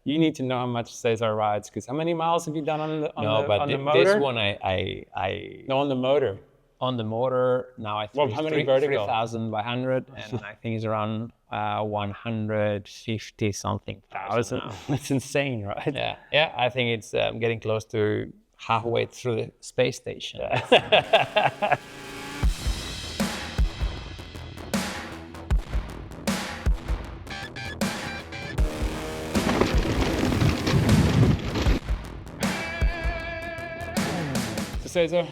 You need to know how much Cesar rides, because how many miles have you done on the motor? This one No, on the motor. On the motor, now I think how many vertical? 3,500, and I think it's around 150 something thousand. That's insane, right? Yeah. I think it's getting close to halfway through the space station. So Cesar,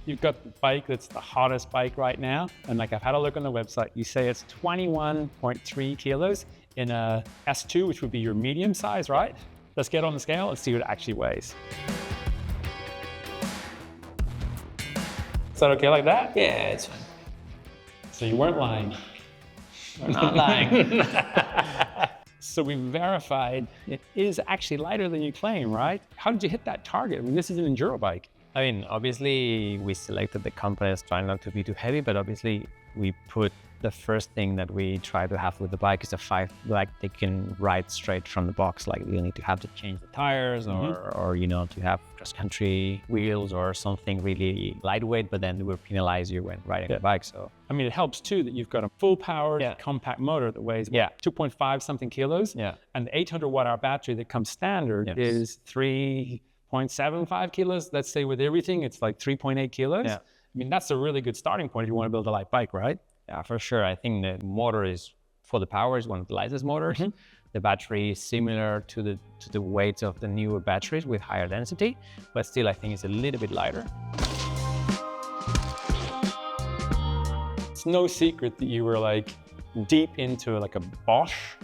you've got the bike that's the hottest bike right now. And like I've had a look on the website, you say it's 21.3 kilos in a S2, which would be your medium size, right? Let's get on the scale and see what it actually weighs. Is that okay like that? Yeah, it's fine. So you weren't lying. I'm not lying. So we verified it is actually lighter than you claim, right? How did you hit that target? I mean, this is an enduro bike. I mean, obviously we selected the companies trying not to be too heavy, but obviously we put the first thing that we try to have with the bike is a 5, like they can ride straight from the box. Like you need to have to change the tires or you know, to have cross-country wheels or something really lightweight, but then they will penalize you when riding a bike. So I mean, it helps too that you've got a full powered compact motor that weighs 2.5 something kilos. And the 800 watt hour battery that comes standard is 3.75 kilos. Let's say with everything, it's like 3.8 kilos. I mean, that's a really good starting point if you want to build a light bike, right? Yeah, for sure. I think the motor is, for the power, is one of the lightest motors. The battery is similar to the weight of the newer batteries with higher density, but still I think it's a little bit lighter. It's no secret that you were like deep into like a Bosch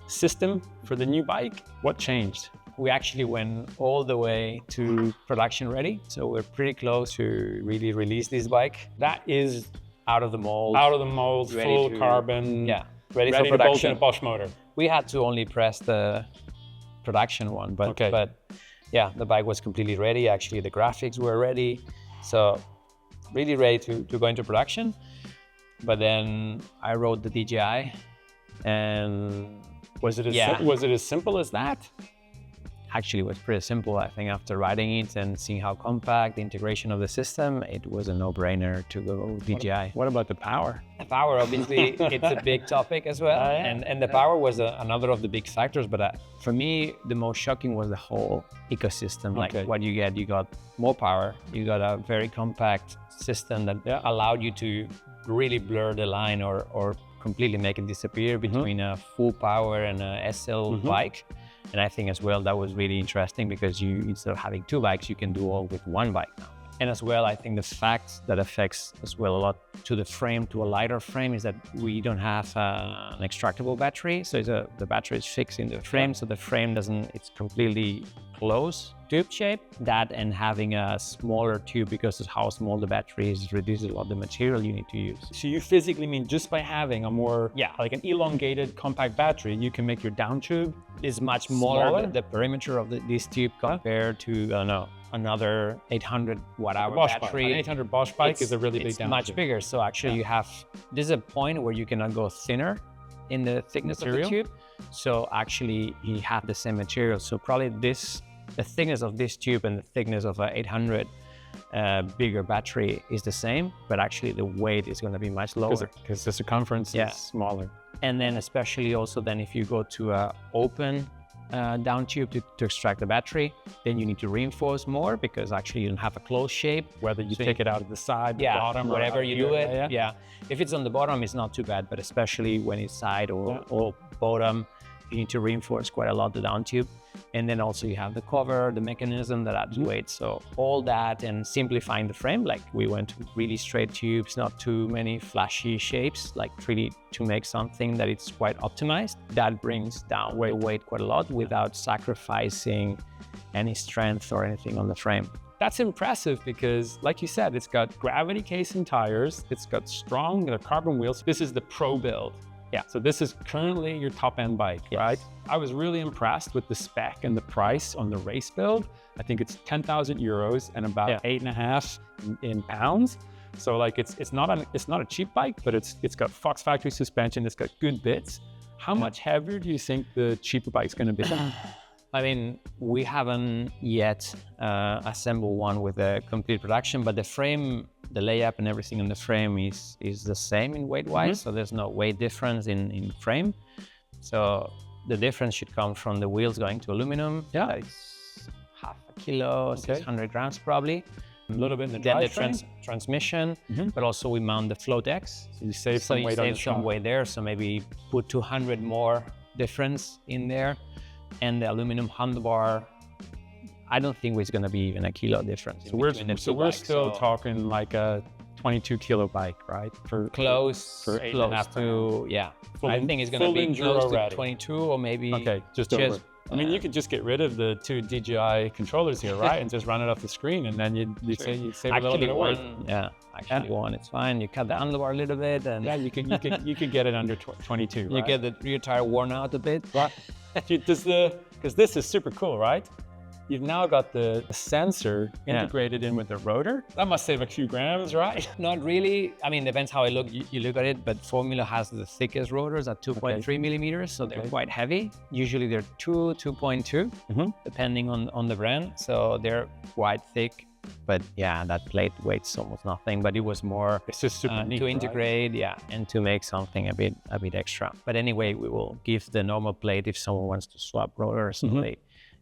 system for the new bike. What changed? We actually went all the way to production ready. So we're pretty close to really release this bike. That is out of the mold. Out of the mold, full carbon. Ready for to bolt production. in a Bosch motor. We had to only press the production one, but yeah, the bike was completely ready. Actually, the graphics were ready. So really ready to go into production. But then I wrote the DJI and was it as simple as that? Actually, it was pretty simple. I think after riding it and seeing how compact, the integration of the system, it was a no-brainer to go DJI. What about the power? The power, obviously, it's a big topic as well. And the power was another of the big factors. But for me, the most shocking was the whole ecosystem. Like what you got more power. You got a very compact system that allowed you to really blur the line or completely make it disappear between a full power and a SL bike. And I think as well, that was really interesting because you, instead of having 2 bikes, you can do all with 1 bike now. And as well, I think the fact that affects as well a lot to the frame, to a lighter frame, is that we don't have an extractable battery. So the battery is fixed in the frame. So the frame it's completely closed, tube shape. That and having a smaller tube because of how small the battery is reduces a lot of the material you need to use. So you physically mean just by having a more, like an elongated compact battery, you can make your down tube is much smaller. The perimeter of this tube compared to, I don't know, another 800 watt hour battery. An 800 Bosch bike is a really big down much tube. Bigger. So actually you have, there's a point where you cannot go thinner in the thickness of the tube. So actually you have the same material. So probably the thickness of this tube and the thickness of an 800 bigger battery is the same, but actually the weight is going to be much lower. Because the circumference is smaller. And then especially also then if you go to an open down tube to extract the battery, then you need to reinforce more because actually you don't have a closed shape. Whether you take it out of the side, the bottom, whatever you do it. If it's on the bottom, it's not too bad, but especially when it's side or bottom, you need to reinforce quite a lot the down tube. And then also you have the cover, the mechanism that adds weight. So all that and simplifying the frame, like we went to really straight tubes, not too many flashy shapes, like really to make something that it's quite optimized. That brings down the weight quite a lot without sacrificing any strength or anything on the frame. That's impressive because, like you said, it's got gravity casing tires, it's got strong carbon wheels. This is the Pro build. So this is currently your top end bike, right? I was really impressed with the spec and the price on the race build. I think it's 10,000 euros and about 8.5 in pounds. So like it's not a cheap bike, but it's got Fox factory suspension, it's got good bits. How much heavier do you think the cheaper bike's going to be? I mean, we haven't yet assembled one with a complete production, but the frame, the layup and everything on the frame is the same in weight-wise, so there's no weight difference in frame. So the difference should come from the wheels going to aluminum. Yeah. It's half a kilo, 600 grams probably. A little bit in the Then the drivetrain. transmission, but also we mount the float X. So you save some weight on the some shock. weight there, so maybe put 200 more difference in there. And the aluminum handlebar, I don't think it's going to be even a kilo difference. So we're still talking like a 22 kilo bike, right? For close to, yeah. I think it's going to be close to 22 or maybe just over. I mean, you could just get rid of the 2 DJI controllers here, right? And just run it off the screen, and then you'd save a little bit of weight. One, it's fine. You cut the handlebar a little bit, and you could get it under 22. Right? You get the rear tire worn out a bit. Right. Because this is super cool, right? You've now got the sensor integrated in with the rotor. That must save a few grams, right? Not really. I mean, depends how you look at it, but Formula has the thickest rotors at 2.3 millimeters, so they're quite heavy. Usually they're 2.2, depending on the brand. So they're quite thick, but yeah, that plate weighs almost nothing, but it was more it's just super neat, to integrate, right? And to make something a bit extra. But anyway, we will give the normal plate if someone wants to swap rotors.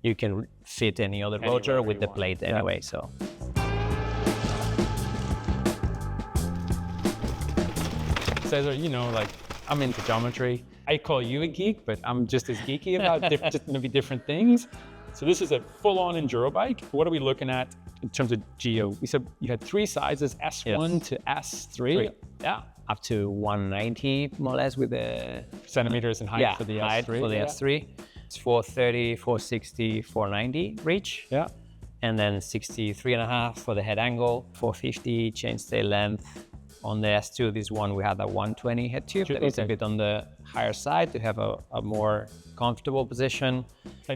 You can fit any other rotor with the plate anyway, so. Cesar, you know, like, I'm into geometry. I call you a geek, but I'm just as geeky about just maybe different things. So this is a full-on enduro bike. What are we looking at in terms of geo? We said you had 3 sizes, S1 to S3. Yeah. Up to 190, more or less, with the centimeters in height for the S3. For the S3. It's 430, 460, 490 reach. Yeah. And then 63.5 for the head angle, 450 chainstay length. On the S2, this one, we had a 120 head tube. That is a bit on the higher side to have a more comfortable position.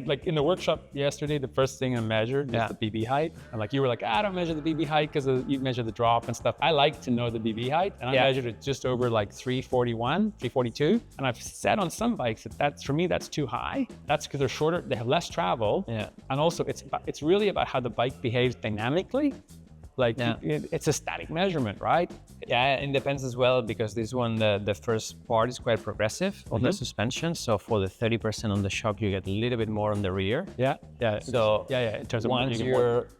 Like in the workshop yesterday, the first thing I measured was the BB height. And like you were like, I don't measure the BB height because you measure the drop and stuff. I like to know the BB height, and I measured it just over like 341, 342. And I've said on some bikes that that's for me that's too high. That's because they're shorter, they have less travel, and also it's really about how the bike behaves dynamically. Like it's a static measurement, right? Yeah, it depends as well, because this one, the first part is quite progressive on the suspension. So for the 30% on the shock, you get a little bit more on the rear. So in terms of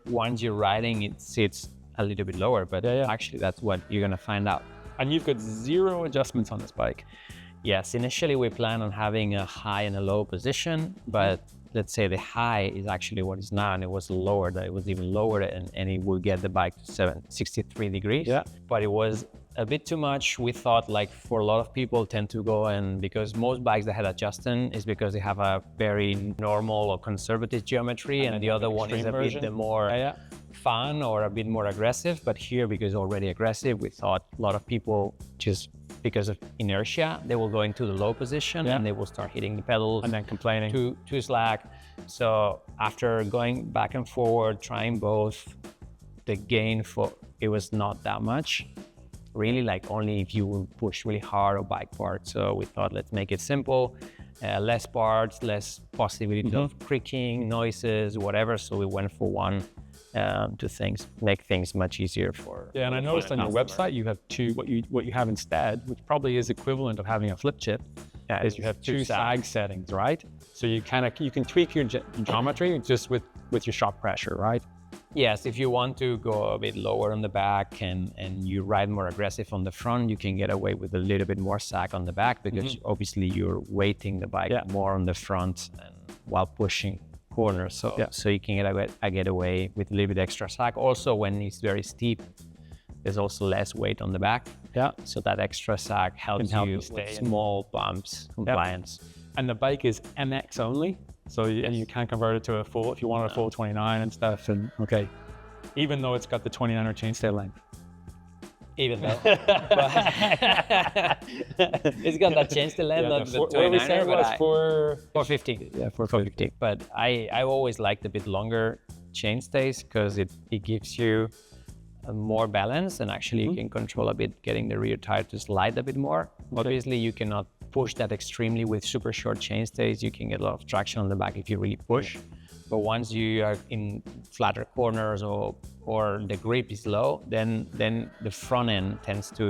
once you're riding, it sits a little bit lower, but actually that's what you're gonna find out. And you've got 0 adjustments on this bike. Yes, initially we plan on having a high and a low position, but let's say the high is actually what is now, and it was lower, that it was even lower, and it will get the bike to 63 degrees. But it was a bit too much. We thought, like, for a lot of people tend to go, and because most bikes that had adjusting is because they have a very normal or conservative geometry, and the other one is a bit more fun or a bit more aggressive. But here, because it's already aggressive, we thought a lot of people, just because of inertia, they will go into the low position and they will start hitting the pedals and then complaining too slack. So after going back and forward, trying both, the gain it was not that much, really, like only if you will push really hard or bike parts. So we thought, let's make it simple, less parts, less possibility of creaking, noises, whatever. So we went for one to make things much easier for. Yeah, and I noticed on your website you have 2. What you have instead, which probably is equivalent of having a flip chip, is you have 2 sag settings, right? So you can tweak your geometry just with your shock pressure, right? Yes, if you want to go a bit lower on the back and you ride more aggressive on the front, you can get away with a little bit more sag on the back, because obviously you're weighting the bike more on the front and while pushing corners. So you can get away with a little bit extra sag. Also, when it's very steep, there's also less weight on the back. So that extra sag helps you with small bumps, compliance. And the bike is MX only. So you can convert it to a full, if you want a full 29 and stuff. And even though it's got the 29er chainstay length. Even though. It's got that chainstay length, not the 29er, but 450. Yeah, 450. But I always liked a bit longer chainstays, because it gives you more balance, and actually you can control a bit, getting the rear tire to slide a bit more. Obviously you cannot push that extremely with super short chainstays, you can get a lot of traction on the back if you really push. But once you are in flatter corners or the grip is low, then the front end tends to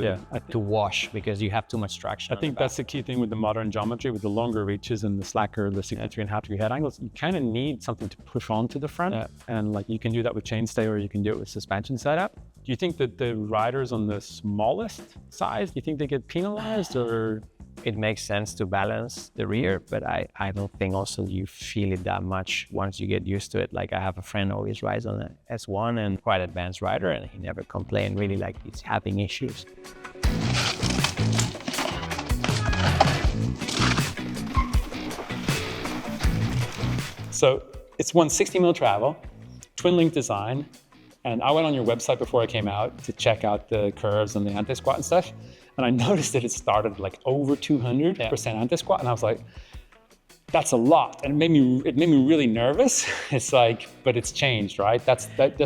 wash because you have too much traction. I think that's the key thing with the modern geometry, with the longer reaches and the slacker, the 63.5 degree head angles. You kind of need something to push onto the front, and like you can do that with chainstay or you can do it with suspension setup. Do you think that the riders on the smallest size, do you think they get penalized, or? It makes sense to balance the rear, but I don't think also you feel it that much once you get used to it. Like I have a friend who always rides on an S1 and quite advanced rider, and he never complained really like he's having issues. So it's 160 mil travel, twin link design. And I went on your website before I came out to check out the curves and the anti-squat and stuff. And I noticed that it started like over 200% anti-squat. And I was like, that's a lot. And it made me really nervous. It's like, but it's changed, right? That's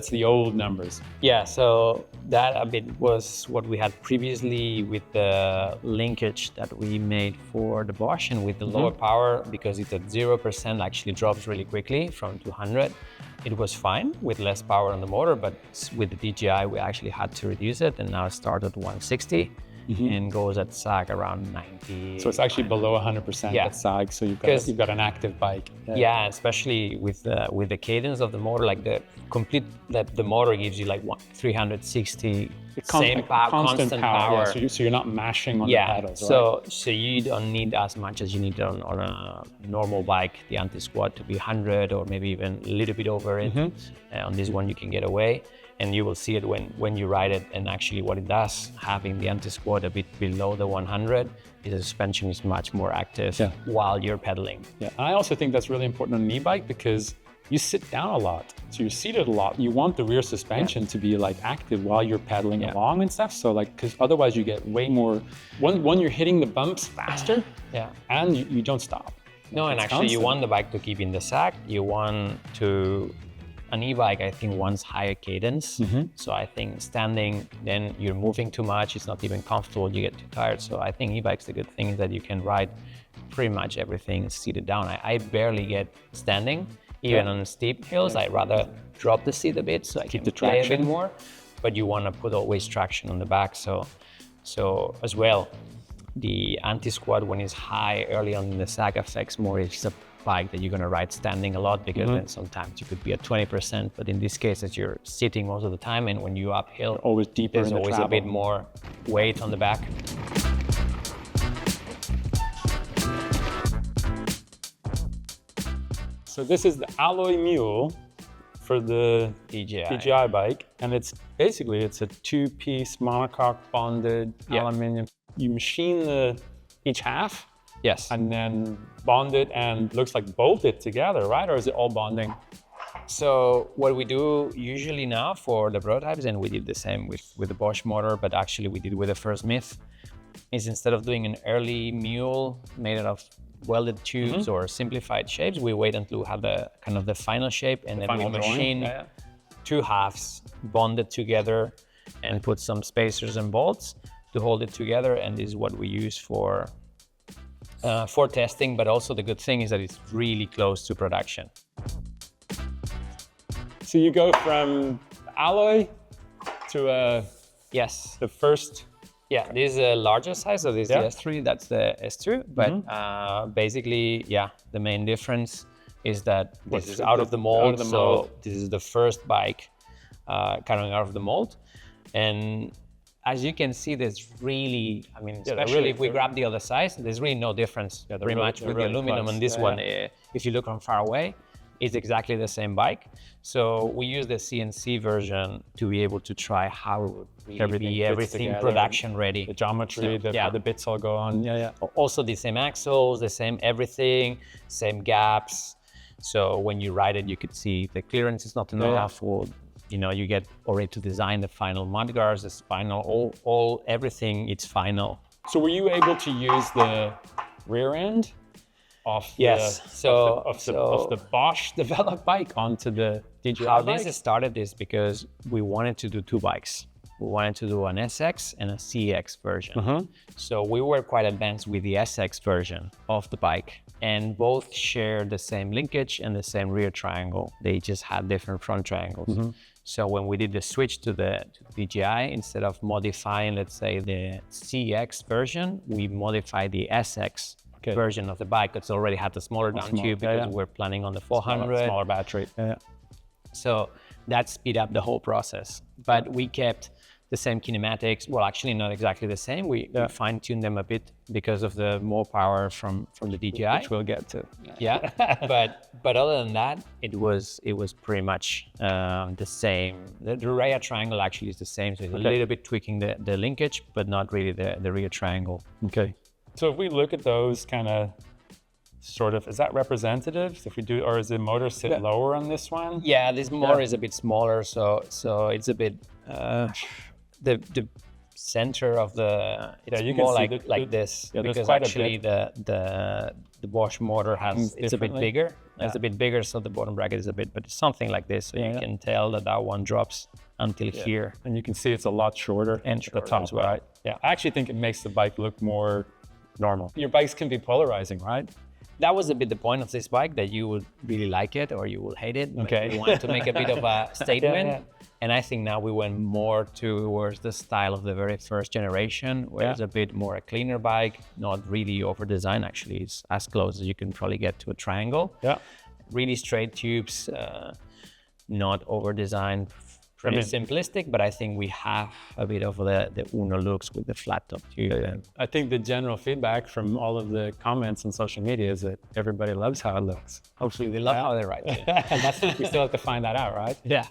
the old numbers. Yeah, so that a bit was what we had previously with the linkage that we made for the Bosch, and with the lower power, because it's at 0%, actually drops really quickly from 200. It was fine with less power on the motor, but with the DJI, we actually had to reduce it, and now it started at 160 and goes at sag around 90. So it's actually below 100% at sag, so you've got an active bike. Yeah, especially with the cadence of the motor, like the motor gives you like 360 constant power. Yeah, so you're not mashing on the pedals, right? So you don't need as much as you need on a normal bike, the anti-squat to be 100 or maybe even a little bit over it. On this one you can get away, and you will see it when you ride it. And actually what it does, having the anti-squat a bit below the 100, is the suspension is much more active while you're pedaling. Yeah, and I also think that's really important on an e-bike because you sit down a lot, so you're seated a lot. You want the rear suspension to be like active while you're pedaling along and stuff. So like, because otherwise you get way more, one you're hitting the bumps faster, and you don't stop. No, and actually constant. You want the bike to keep in the sack. You want to, an e-bike I think wants higher cadence. So I think standing, then you're moving too much, it's not even comfortable, you get too tired. So I think e-bikes, the good thing is that you can ride pretty much everything seated down. I barely get standing. Even on steep hills, I'd rather drop the seat a bit so I keep the traction a bit more. But you want to put always traction on the back. So as well, the anti-squat when it's high early on in the sag affects more. It's a bike that you're going to ride standing a lot, because then sometimes you could be at 20%. But in this case, as you're sitting most of the time, and when you're uphill, always deeper, there's always a bit more weight on the back. So this is the alloy mule for the DJI bike, and it's a two-piece monocoque bonded aluminum. You machine each half, and then bond it and looks like bolt it together, right? Or is it all bonding? So what we do usually now for the prototypes, and we did the same with the Bosch motor, but actually we did with the first Mith, is instead of doing an early mule made out of welded tubes or simplified shapes, we wait until we have the kind of the final shape, and then we machine two halves bonded together and put some spacers and bolts to hold it together. And this is what we use for testing, but also the good thing is that it's really close to production. So you go from alloy to the first. Yeah, this is a larger size, so this is the S3, that's the S2. But basically, the main difference is that this is out of the mold. So this is the first bike coming out of the mold. And as you can see, there's really, I mean, especially if we grab the other size, there's really no difference very much with the aluminum on this one. If you look from far away, it's exactly the same bike. So we use the CNC version to be able to try how it would really be everything production ready. The geometry, the bits all go on. Also the same axles, the same everything, same gaps. So when you ride it, you could see the clearance is not enough. Or, you get already to design the final mudguards, the final, everything, it's final. So were you able to use the rear end of the Bosch developed bike onto the DJI How bike? this started is because we wanted to do two bikes. we wanted to do an SX and a CX version. So we were quite advanced with the SX version of the bike, and both share the same linkage and the same rear triangle. They just had different front triangles. So when we did the switch to the DJI, instead of modifying, let's say, the CX version, we modified the SX version of the bike. It's already had the smaller down tube because we're planning on the 400. Smaller battery. So that speed up the whole process. But we kept the same kinematics. Well, actually not exactly the same. We fine-tuned them a bit because of the more power from the DJI, which we'll get to. But other than that, it was pretty much the same. The rear triangle actually is the same, so it's a little bit tweaking the linkage, but not really the rear triangle. Okay. So if we look at those kind of sort of, is that representative? If we do, or is the motor sit lower on this one? Yeah, this motor is a bit smaller, so it's a bit the center of the you more can like this, because actually the Bosch motor has it's a bit bigger. It's a bit bigger, so the bottom bracket is a bit, but it's something like this. So you can tell that one drops until here, and you can see it's a lot shorter and at the top, as well. Right? Yeah, I actually think it makes the bike look more normal. Your bikes can be polarizing, right? That was a bit the point of this bike, that you would really like it or you will hate it. Okay. We wanted to make a bit of a statement. And I think now we went more towards the style of the very first generation, where it's a bit more a cleaner bike, not really over-designed. Actually, it's as close as you can probably get to a triangle. Yeah. Really straight tubes, not over-designed. Pretty simplistic, but I think we have a bit of the Unno looks with the flat top tube. I think the general feedback from all of the comments on social media is that everybody loves how it looks. Hopefully they love how they ride it. We still have to find that out, right? Yeah.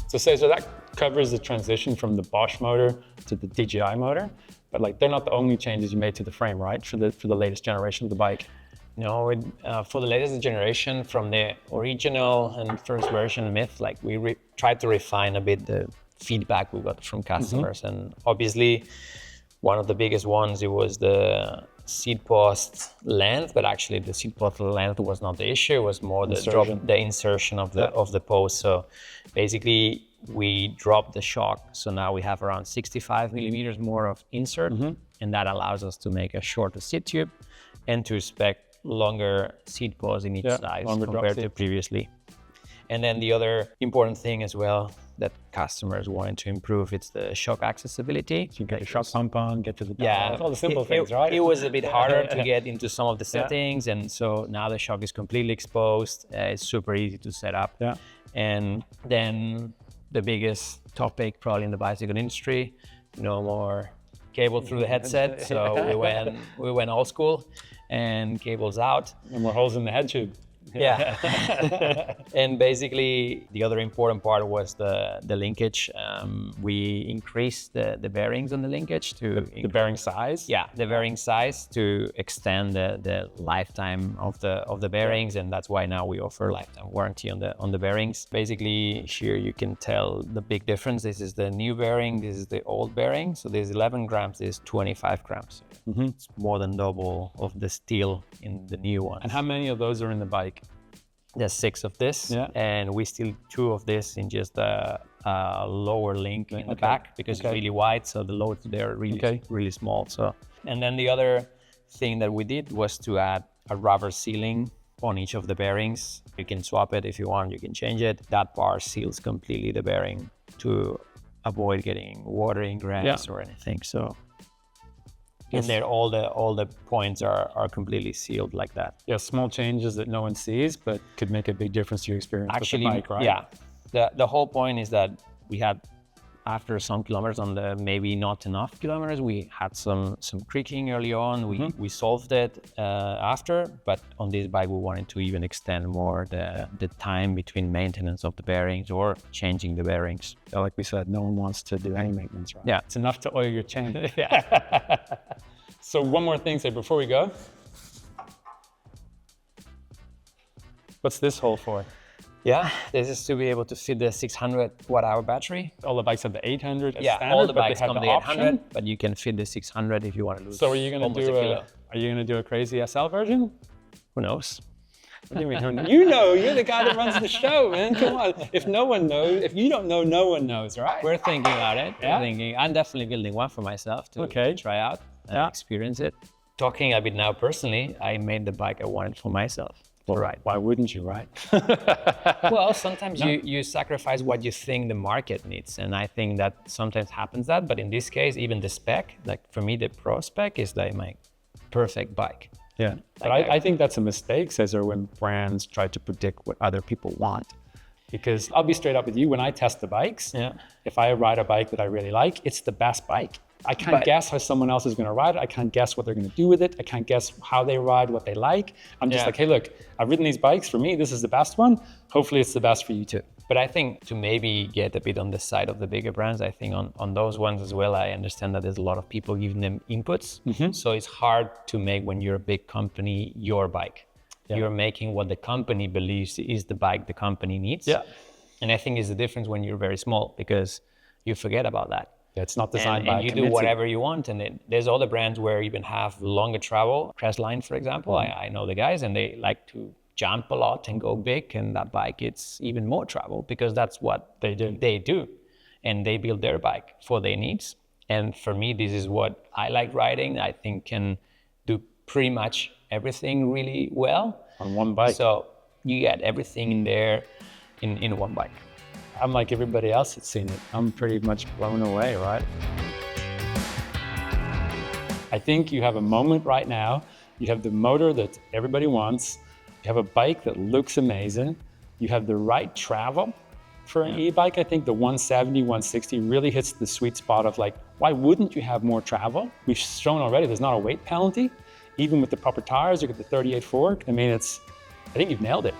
So Cesar, that covers the transition from the Bosch motor to the DJI motor, but like they're not the only changes you made to the frame, right? For the latest generation of the bike. No, for the latest generation, from the original and first version Mith, like we tried to refine a bit the feedback we got from customers. And obviously, one of the biggest ones, it was the seat post length, but actually the seat post length was not the issue. It was more the insertion of the post. So basically, we dropped the shock. So now we have around 65 millimeters more of insert, and that allows us to make a shorter seat tube and to spec longer seat posts in each side compared to previously. And then the other important thing as well that customers wanted to improve, it's the shock accessibility. So you get the shock pump on, get to the dial, all the simple things, right? It was a bit harder to get into some of the settings, and so now the shock is completely exposed. It's super easy to set up. And then the biggest topic probably in the bicycle industry, no more cable through the headset. So we went old school. And cables out. And more holes in the head tube. Yeah. And basically, the other important part was the linkage. We increased the bearings on the linkage to... The bearing size? Yeah, the bearing size to extend the lifetime of the bearings, and that's why now we offer lifetime warranty on the bearings. Basically, here you can tell the big difference. This is the new bearing, this is the old bearing. So this is 11 grams, this is 25 grams. It's more than double of the steel in the new one. And how many of those are in the bike? There's 6 of this, and we still 2 of this in just a lower link in the back, because it's really wide, so the loads there are really small. So, and then the other thing that we did was to add a rubber sealing on each of the bearings. You can swap it if you want, you can change it. That bar seals completely the bearing to avoid getting water ingress or anything. So. And there, all the points are completely sealed like that. Yeah, small changes that no one sees, but could make a big difference to your experience actually, with the bike, right? Yeah. The whole point is that we had, after some kilometers, on the maybe not enough kilometers, we had some creaking early on. We solved it after, but on this bike we wanted to even extend more the time between maintenance of the bearings or changing the bearings. So like we said, no one wants to do any maintenance, right? Yeah. It's enough to oil your chain. So one more thing, say, before we go. What's this hole for? Yeah, this is to be able to fit the 600 watt-hour battery. All the bikes have the 800 as standard, all the bikes come the 800, but you can fit the 600 if you want to lose. So are you going to do a crazy SL version? Who knows? What do you mean? You know, you're the guy that runs the show, man. Come on. If no one knows, if you don't know, no one knows, right? We're thinking about it. Yeah. We're thinking. I'm definitely building one for myself to try out and experience it. Talking a bit now personally, I made the bike I wanted for myself. Right. Why wouldn't you, right? Well, sometimes you sacrifice what you think the market needs. And I think that sometimes happens that, but in this case, even the spec, like for me, the Pro spec is like my perfect bike. Yeah, but I think that's a mistake, Cesar, when brands try to predict what other people want. Because I'll be straight up with you, when I test the bikes, if I ride a bike that I really like, it's the best bike. I can't guess how someone else is going to ride it. I can't guess what they're going to do with it. I can't guess how they ride, what they like. I'm just like, hey, look, I've ridden these bikes. For me, this is the best one. Hopefully it's the best for you too. But I think to maybe get a bit on the side of the bigger brands, I think on those ones as well, I understand that there's a lot of people giving them inputs. So it's hard to make, when you're a big company, your bike. You're making what the company believes is the bike the company needs. And I think it's the difference when you're very small, because you forget about that. It's not designed by and you do whatever you want. And there's other brands where even have longer travel. Crestline, for example, I know the guys, and they like to jump a lot and go big. And that bike, it's even more travel, because that's what they do. And they build their bike for their needs. And for me, this is what I like riding. I think can do pretty much everything really well. On one bike. So you get everything in there in one bike. I'm like everybody else that's seen it. I'm pretty much blown away, right? I think you have a moment right now. You have the motor that everybody wants. You have a bike that looks amazing. You have the right travel for an e-bike. I think the 170, 160 really hits the sweet spot of like, why wouldn't you have more travel? We've shown already there's not a weight penalty. Even with the proper tires, you get the 38 fork. I mean, I think you've nailed it.